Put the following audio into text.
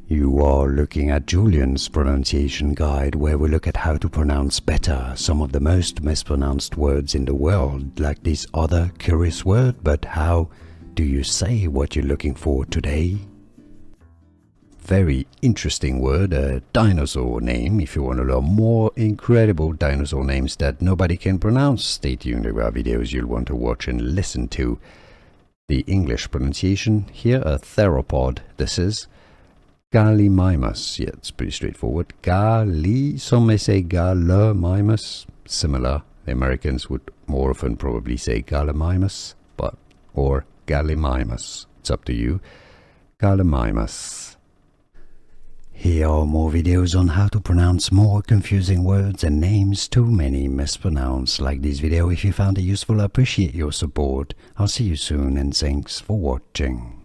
You are looking at Julian's pronunciation guide, where we look at how to pronounce better some of the most mispronounced words in the world, like this other curious word. But how do you say what you're looking for today? Very interesting word, a dinosaur name. If you want to learn more incredible dinosaur names that nobody can pronounce, stay tuned. There are videos you'll want to watch and listen to. The English pronunciation here, a theropod. This is Gallimimus. Yeah, it's pretty straightforward. Some may say Gallimimus. Similar. The Americans would more often probably say Gallimimus, or Gallimimus. It's up to you. Gallimimus. Here are more videos on how to pronounce more confusing words and names too many mispronounced. Like this video if you found it useful. I appreciate your support. I'll see you soon and thanks for watching.